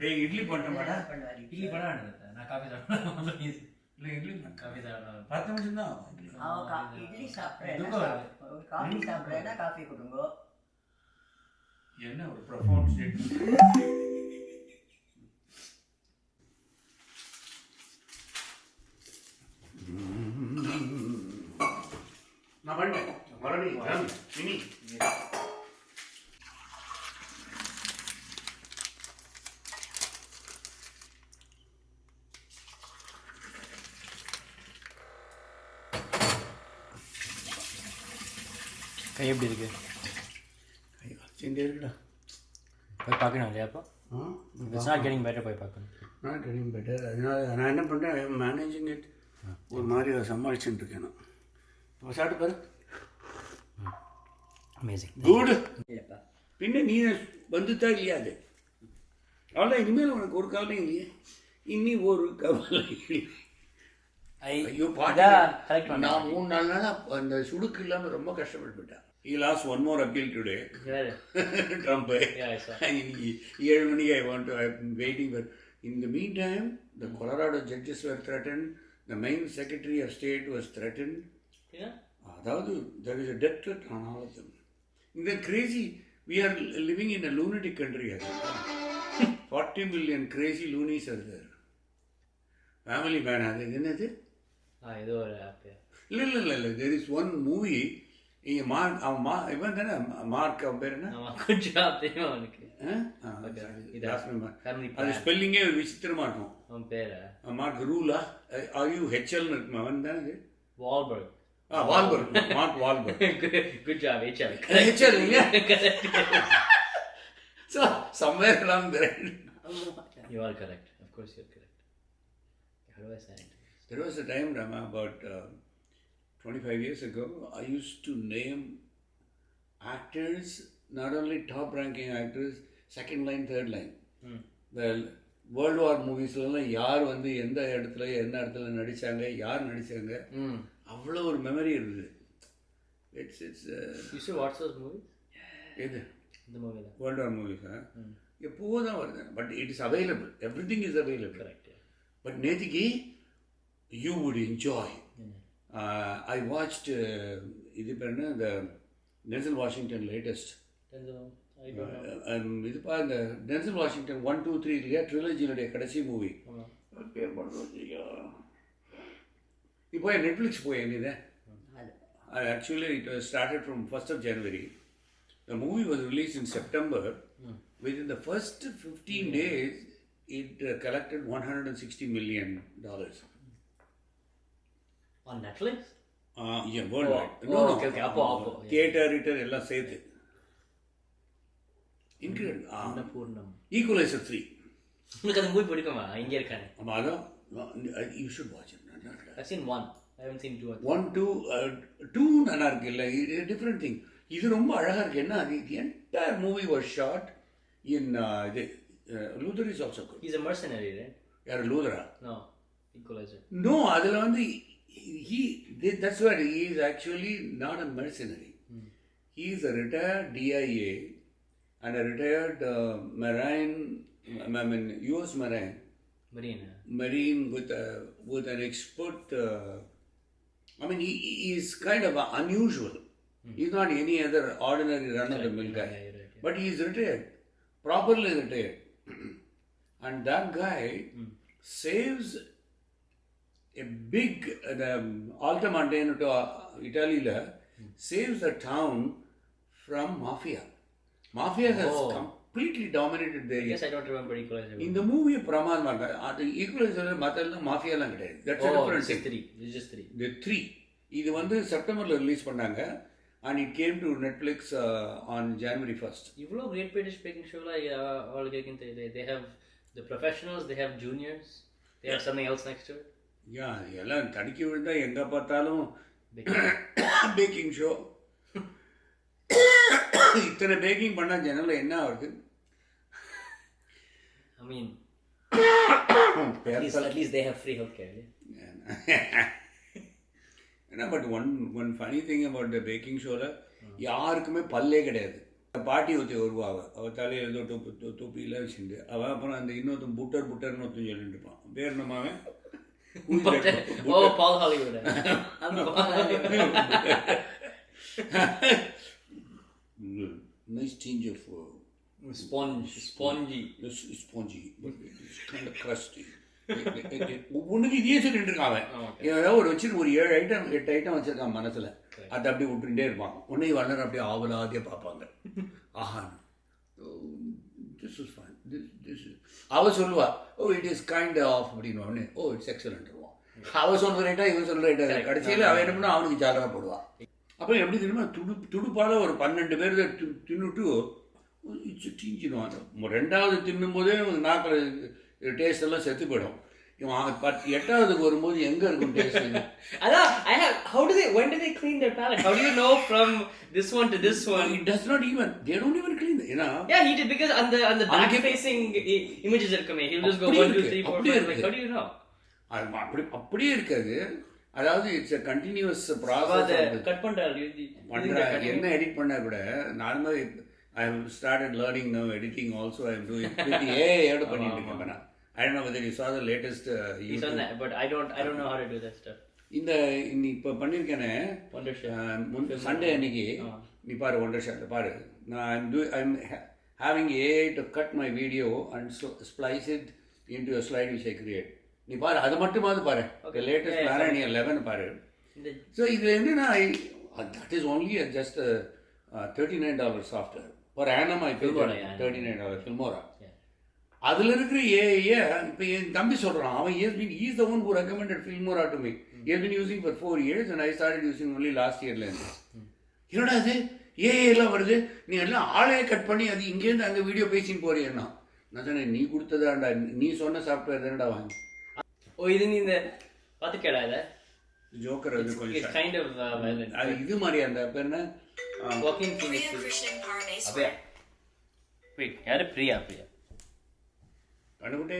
டேய் இட்லி பண்ணமாடா. இட்லி பண்ண நான் காஃபி சாப்பிடுறேன். இல்லை இட்லி காஃபி சாப்பிடுறேன். 10 நிமிஷம் தான். இட்லி சாப்பிட்றேன், காஃபி சாப்பிட்றேன்னா காஃபி கொடுங்க. என்ன ஒரு ப்ரொஃபவுண்ட் ஸ்டேட்மெண்ட். நான் பண்ணிட்டேன் மரணி இனி கை எப்படி இருக்கு? கை வச்சுட்டே இருக்குடா. போய் பார்க்கணும் இல்லையா? அப்போ இட்ஸ் நாட் கெட்டிங் பெட்டர், போய் பார்க்கணும். Not getting better. அதனால நான் என்ன பண்ணுறேன், மேனேஜிங் இட் ஒரு மாதிரி சமாளிச்சுட்டு இருக்கேன் நான். இப்போ சாப்பிட்டு பாரு. அமேசிங். குட். இல்லைப்பா, பின்ன நீ வந்துட்டா இல்லையா? அது அவ்வளோ. இனிமேல் உனக்கு ஒரு கவலையும் இல்லையே. இனி ஒரு கவலை இல்லை. ஐயோ பாட்டா கரெக்ட். நான் 3-4 நாளாக அந்த சுடுக்கு இல்லாமல் ரொம்ப கஷ்டப்பட்டுட்டேன். He lost one more appeal today. Trump. இன்னைக்கு 7 மணிக்கு I want to. I'm waiting for. In the meantime, the Colorado judges were threatened. The main Secretary of State was threatened. அதாவது there is a death threat on all of them. இந்த crazy, we are living in a lunatic country. 40 million crazy loonies are there. Family man. அது என்னது? ஏதோ ஒரு app. இல்லை there is one movie. இங்கே இவன் தானே மார்க், அவன் பேர் என்ன? கொஞ்சம் தெரியும் அவனுக்கு. அது ஸ்பெல்லிங்கே விசித்திரமாக இருக்கும். அவன் பேர் மார்க் ரூலா ஐயோ ஹெச்எல்னு இருக்கும். அவன் தானே அது Wahlberg. Wahlberg. Mark Wahlberg. Good job. HL இல்லையா? So somewhere along there. You are correct. Of course you are correct. How do I say it? There was a time, Rama, about 25 years ago, I used to name actors, not only top-ranking actors, second line, third line. Well, World War moviesலாம் யார் வந்து எந்த இடத்துல நடித்தாங்க, யார் நடித்தாங்க, அவ்வளோ ஒரு memory இருக்குது. It's You should watch those movies? எது? இந்த மூவி தான். வேர்ல்டு வார் மூவிஸா? எப்போது தான் வருது. But it is available. Everything is available. Correct. But நேத்திக்கு you would enjoy. I watched இது பேர் என்ன, இந்த டென்சல் வாஷிங்டன் லேட்டஸ்ட். இதுப்பா இந்த டென்சல் வாஷிங்டன் 1, 2, 3 இல்லையா, ட்ரிலஜினுடைய கடைசி மூவி. பேர் பண்ணுறோம். இப்போ நெட்ஃப்ளிக்ஸ் போய் என்னது. Actually it was started from 1st of January. The movie was released in September. Within the first 15 days it collected $160 million. On Netflix? Yeah, worldwide. No. Okay. அப்போ theatre எல்லாம் சேர்த்து. Incredible. அன்னபூர்ணம். Equalizer 3. உங்களுக்கு அந்த movie பிடிக்குமா? இங்கே இருக்கானே. ஆமாம், அதான். You should watch it. I've seen 1. I haven't seen 2. 1, 2 நல்லா இருக்கு. இல்லை, டிஃப்ரெண்ட் திங். இது ரொம்ப அழகாக இருக்கு. என்ன அது, the entire movie was shot in இது. Luther is also good. He's a mercenary, right? யார், லூதரா? No. Equalizer. No, அதில் வந்து that's what he is actually not a mercenary. He is a retired DIA and a retired Marine, I mean US Marine with an expert. I mean he is kind of unusual. He's not any other ordinary run-of-the-mill guy. Yeah, right, yeah. But he is retired, properly retired. And that guy saves a big Altamonte to Italy saves the town from mafia. Mafia has completely dominated the area. Yes, I don't remember Equalizer. In the movie பிரமாதமாக அது equaliser மற்றெல்லாம் மாஃபியாலாம் கிடையாது. That's a different thing. 3. It's just 3. The 3. இது வந்து செப்டம்பரில் release பண்ணாங்க. And it came to Netflix on January 1st. இவ்வளோ great British packing ஷோவில் அவளுக்கு they have the professionals, they have juniors, they have something else next to it. Yeah, எல்லாம் தடுக்கி விழுந்தா எங்கே பார்த்தாலும் பேக்கிங் ஷோ. இத்தனை பேக்கிங் பண்ணால் ஜனலில் என்ன ஆகுது? I mean, at least they have free healthcare. ஏன்னா but one funny thing about the baking ஷோவில் யாருக்குமே பல்லே கிடையாது. பாட்டி ஒருத்தி வருவா அவள் தலையில் ஏதோ தொப்பிலாம் வச்சுட்டு அவள் அப்புறம் அந்த இன்னொருத்தன் புட்டர்னு ஒருத்தன் சொல்லிட்டு இருப்பான். பேர் என்னமாவன்? Paul Hollywood. Nice tinge of spongy. Spongy, but it's kind of crusty. ஒவ்வொன்றுக்கு இதே சொல்லிட்டு இருக்கான் அவன். ஏதாவது ஒரு வச்சுட்டு ஒரு 8 ஐட்டம் வச்சிருக்கான் மனசில். அதை அப்படியே விட்டுட்டே இருப்பான். உடனே வளர அப்படியே ஆவலாதே பார்ப்பாங்க. Aha, this is fine, this அவள் சொல்லுவா, oh it is kind of அப்படின்னு உடனே ஓ இட்ஸ் எக்ஸலண்ட். அவள் சொல்கிற ரைட்டா இவன் சொல்கிற ரைட்டா, கடைசியில் அவன் என்ன பண்ணா அவனுக்கு ஜாலராக போடுவான். அப்புறம் எப்படி தெரியுமா, துடுப்பால் ஒரு 12 பேர் தின்னுட்டு இட்ஸ் டீஞ்சிடும். 2வது தின்னும்போதே நாக்கில் டேஸ்ட் எல்லாம் செத்து போயிடும். இவன் 8வதுக்கு வரும்போது எங்கே இருக்கும் டேஸ்ட்? அதான் when do they clean their palate? How do you know from this one to this one? It does not even, they don't even clean it, you know. Yeah, he did, because on the back facing images that come in, he'll just go 1 2 3 4 5. Like, how do you know? அப்படியே இருக்காது. அதாவது it's a continuous process. Cut பண்றாரு என்ன edit பண்ணா கூட நார்மலாக I have started learning now editing also. I am doing with AI add பண்ணிட்டு இருக்கேன் நான். I don't know whether you saw the latest He's on that, but I don't know how to do that stuff. இந்த இப்போ பண்ணியிருக்கேனே Sunday அன்னைக்கு நீ பாரு wonder shot பாரு. நான் I'm having AI to cut my video and splice it into a slide which I create. நீ பாரு, அது மட்டுமாவது பாரு. The latest Narayani 11 பாரு. So இதில் என்னன்னா that is only just $39 software per annum. I pay $39 Filmora. அதில் இருக்கிற ஏஐயை இப்போ என் தம்பி சொல்கிறான், அவன் he's the one who recommended Filmora to me. He has been using for 4 years and I started using only last yearலேருந்து. என்னடா அது ஏஐ எல்லாம் வருது, நீ எல்லாம் ஆளையே கட் பண்ணி அது இங்கேருந்து அங்கே வீடியோ பேசின்னு போறியன்னா? நான் சொன்னேன், நீ கொடுத்ததாண்டா, நீ சொன்ன சாஃப்ட்வேர் தானடா வாங்கி. ஓ இது நீ இந்த பார்த்துக்கடா இதை ஜோக்கர் அது கொஞ்சம் கைண்ட் ஆஃப் வயலன்ஸ். அது இது மாதிரி அந்த பேர் என்ன வாக்கிங் ஃபீனிக்ஸ். அப்படியே வெயிட் யாரு? பிரியா கண்டுபிட்டே